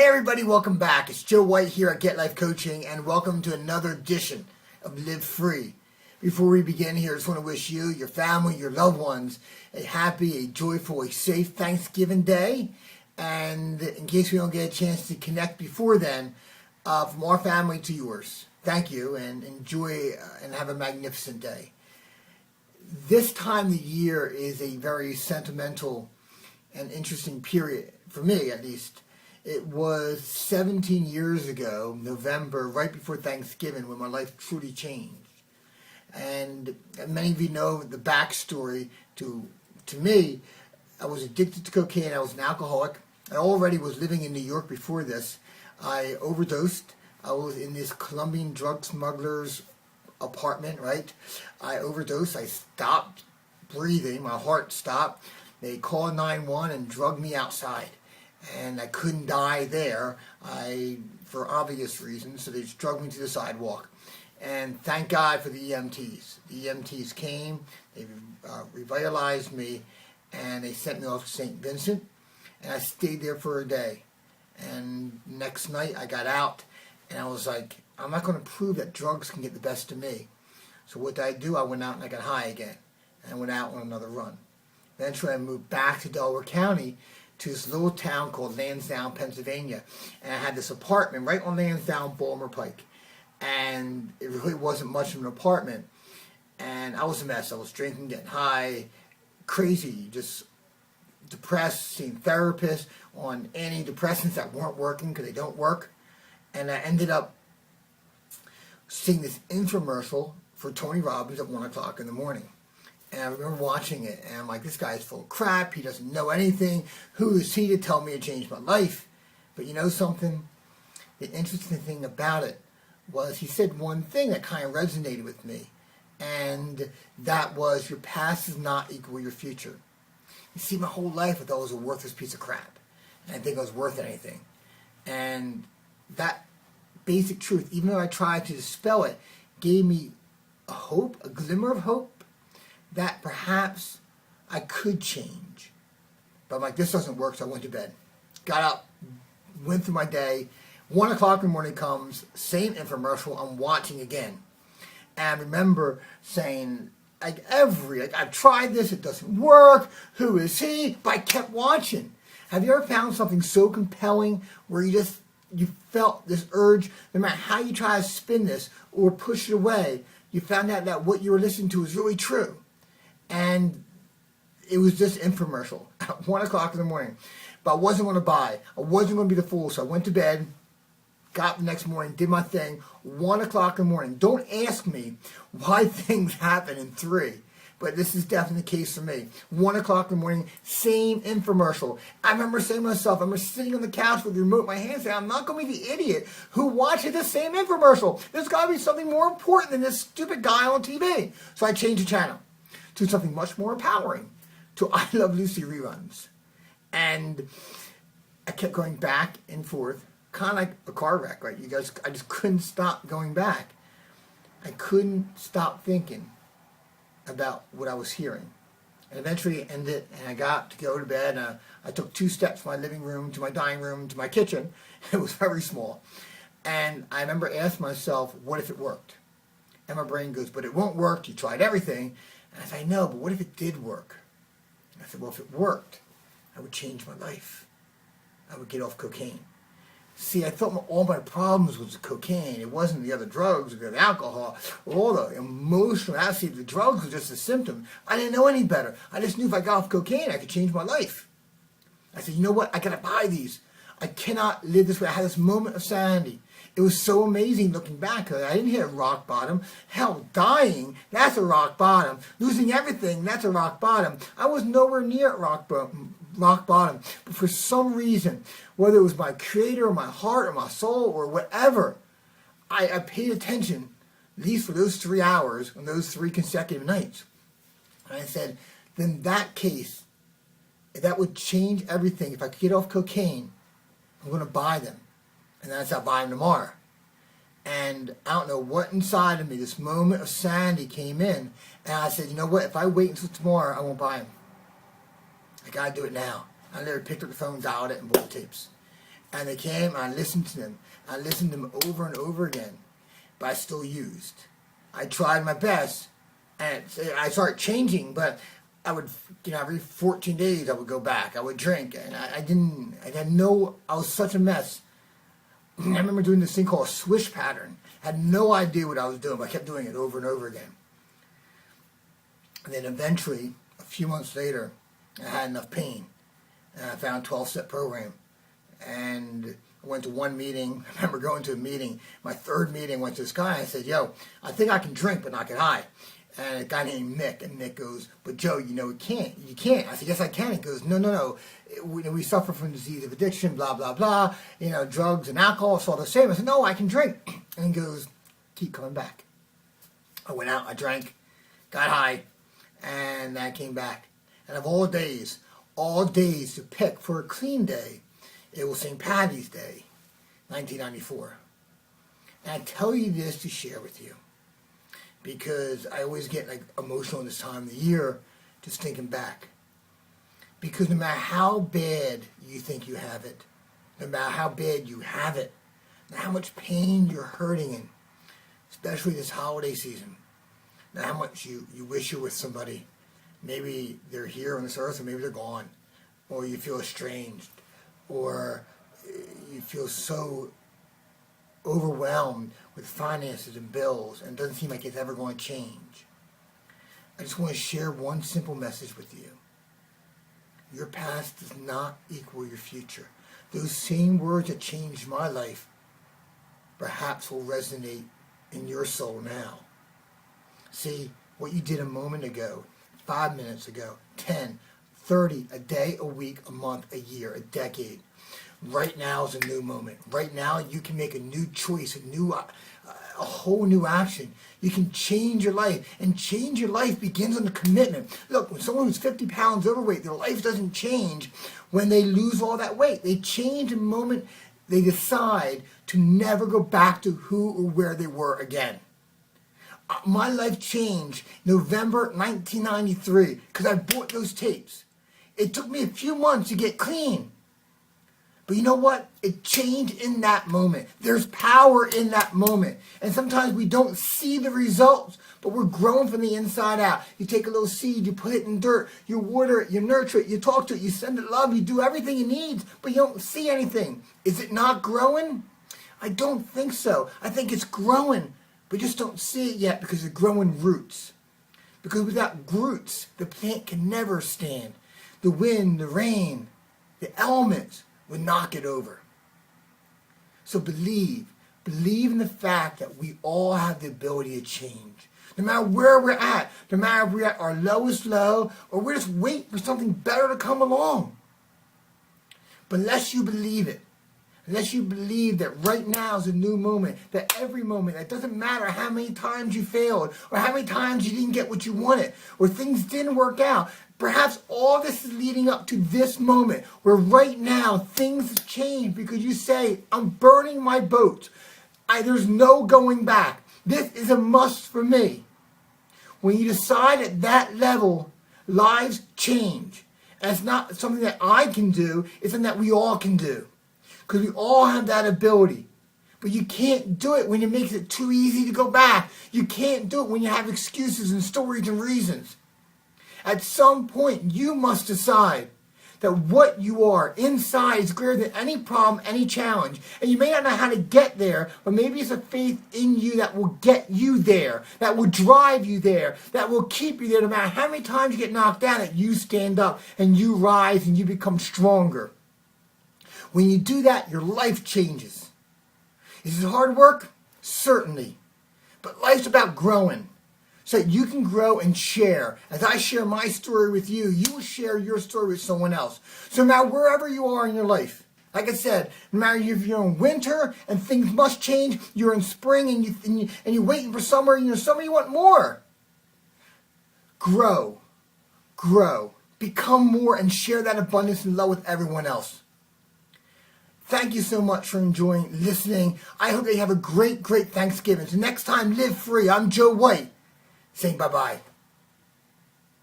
everybody, welcome back. It's Joe White here at Get Life Coaching, and welcome to another edition of Live Free. Before we begin here, I just want to wish you, your family, your loved ones a happy, a joyful, a safe Thanksgiving Day. And in case we don't get a chance to connect before then, from our family to yours, thank you, and enjoy and have a magnificent day. This time of the year is a very sentimental and interesting period, for me at least. It was 17 years ago, November, right before Thanksgiving, when my life truly changed. And many of you know the backstory to me. I was addicted to cocaine. I was an alcoholic. I already was living in New York before this. I overdosed. I was in this Colombian drug smuggler's apartment, right? I overdosed. I stopped breathing. My heart stopped. They called 911 and drugged me outside. And I couldn't die there, for obvious reasons, so they just drugged me to the sidewalk. And thank God for the EMTs. The EMTs came, they revitalized me, and they sent me off to St. Vincent, and I stayed there for a day. And next night I got out, and I was like, I'm not going to prove that drugs can get the best of me. So what did I do? I went out and I got high again, and I went out on another run. Eventually I moved back to Delaware County, to this little town called Lansdowne, Pennsylvania. And I had this apartment right on Lansdowne, Balmer Pike. And it really wasn't much of an apartment. And I was a mess. I was drinking, getting high, crazy, just depressed, seeing therapists on antidepressants that weren't working because they don't work. And I ended up seeing this infomercial for Tony Robbins at 1 o'clock in the morning. And I remember watching it, and I'm like, this guy's full of crap. He doesn't know anything. Who is he to tell me to change my life? But you know something? The interesting thing about it was he said one thing that kind of resonated with me. And that was, your past does not equal your future. You see, my whole life I thought I was a worthless piece of crap. And I didn't think I was worth anything. And that basic truth, even though I tried to dispel it, gave me a hope, a glimmer of hope, that perhaps I could change. But I'm like, this doesn't work, so I went to bed. Got up, went through my day. 1 o'clock in the morning comes, same infomercial, I'm watching again. And I remember saying, I've tried this, it doesn't work, who is he? But I kept watching. Have you ever found something so compelling where you felt this urge, no matter how you try to spin this or push it away, you found out that what you were listening to was really true? And it was just infomercial at 1 o'clock in the morning. But I wasn't going to buy. I wasn't going to be the fool. So I went to bed, got up the next morning, did my thing. 1 o'clock in the morning. Don't ask me why things happen in 3. But this is definitely the case for me. 1 o'clock in the morning, same infomercial. I remember saying to myself, I remember sitting on the couch with the remote in my hand saying, I'm not going to be the idiot who watches the same infomercial. There's got to be something more important than this stupid guy on TV. So I changed the channel to something much more empowering, to I Love Lucy reruns. And I kept going back and forth, kind of like a car wreck, right? I just couldn't stop going back. I couldn't stop thinking about what I was hearing. And eventually it ended, and I got up to go to bed, and I took 2 steps from my living room to my dining room to my kitchen. It was very small. And I remember asking myself, what if it worked? And my brain goes, but it won't work. You tried everything. And I said, I know, but what if it did work? And I said, well, if it worked, I would change my life. I would get off cocaine. See, I thought all my problems was the cocaine. It wasn't the other drugs or the alcohol or all the emotional aspects. The drugs were just a symptom. I didn't know any better. I just knew if I got off cocaine, I could change my life. I said, you know what? I got to buy these. I cannot live this way. I had this moment of sanity. It was so amazing looking back. I didn't hit rock bottom. Hell, dying, that's a rock bottom. Losing everything, that's a rock bottom. I was nowhere near at rock bottom. But for some reason, whether it was my creator or my heart or my soul or whatever, I paid attention, at least for those 3 hours on those 3 consecutive nights. And I said, then in that case, if that would change everything, if I could get off cocaine, I'm going to buy them. And that's how I buy them tomorrow. And I don't know what inside of me, this moment of sanity came in. And I said, you know what, if I wait until tomorrow, I won't buy them. I got to do it now. I literally picked up the phone, dialed it, and bought the tapes. And they came, and I listened to them. I listened to them over and over again, but I still used. I tried my best, and I started changing, but I would, every 14 days I would go back. I would drink, and I was such a mess. I remember doing this thing called a swish pattern. I had no idea what I was doing, but I kept doing it over and over again. And then eventually, a few months later, I had enough pain, and I found a 12-step program. And I went to one meeting. I remember going to a meeting. My third meeting, went to this guy. I said, "Yo, I think I can drink, but not get high." And a guy named Mick, and Mick goes, "But Joe, you can't. You can't." I said, "Yes, I can." He goes, No. We suffer from disease of addiction, blah, blah, blah. Drugs and alcohol, it's all the same. I said, "No, I can drink." And he goes, "Keep coming back." I went out, I drank, got high, and I came back. And of all days to pick for a clean day, it was St. Patty's Day, 1994. And I tell you this to share with you, because I always get emotional this time of the year just thinking back. Because no matter how bad you think you have it, no matter how bad you have it, no matter how much pain you're hurting in, especially this holiday season, no matter how much you wish you were with somebody, maybe they're here on this earth or maybe they're gone, or you feel estranged, or you feel so overwhelmed with finances and bills and it doesn't seem like it's ever going to change. I just want to share one simple message with you. Your past does not equal your future. Those same words that changed my life perhaps will resonate in your soul now. See, what you did a moment ago, 5 minutes ago, 10, 30, a day, a week, a month, a year, a decade. Right now is a new moment. Right now you can make a new choice, a whole new action. You can change your life, and change your life begins on the commitment. Look, when someone who's 50 pounds overweight, their life doesn't change when they lose all that weight. They change the moment they decide to never go back to who or where they were again. My life changed November 1993 because I bought those tapes. It took me a few months to get clean. But you know what? It changed in that moment. There's power in that moment. And sometimes we don't see the results, but we're growing from the inside out. You take a little seed, you put it in dirt, you water it, you nurture it, you talk to it, you send it love, you do everything it needs, but you don't see anything. Is it not growing? I don't think so. I think it's growing, but just don't see it yet because it's growing roots. Because without roots, the plant can never stand. The wind, the rain, the elements would knock it over. So believe in the fact that we all have the ability to change. No matter where we're at, no matter if we're at our lowest low, or we're just waiting for something better to come along. But unless you believe it, unless you believe that right now is a new moment, that every moment, it doesn't matter how many times you failed, or how many times you didn't get what you wanted, or things didn't work out. Perhaps all this is leading up to this moment where right now things have changed because you say, I'm burning my boat. There's no going back. This is a must for me. When you decide at that level, lives change. And it's not something that I can do, it's something that we all can do. Because we all have that ability. But you can't do it when it makes it too easy to go back. You can't do it when you have excuses and stories and reasons. At some point, you must decide that what you are inside is greater than any problem, any challenge. And you may not know how to get there, but maybe it's a faith in you that will get you there, that will drive you there, that will keep you there no matter how many times you get knocked down, that you stand up and you rise and you become stronger. When you do that, your life changes. Is it hard work? Certainly. But life's about growing. So that you can grow and share. As I share my story with you, you will share your story with someone else. So now wherever you are in your life, like I said, no matter if you're in winter and things must change, you're in spring and you're waiting for summer, summer you want more. Grow. Become more and share that abundance and love with everyone else. Thank you so much for enjoying listening. I hope that you have a great Thanksgiving. So next time, live free. I'm Joe White saying bye-bye.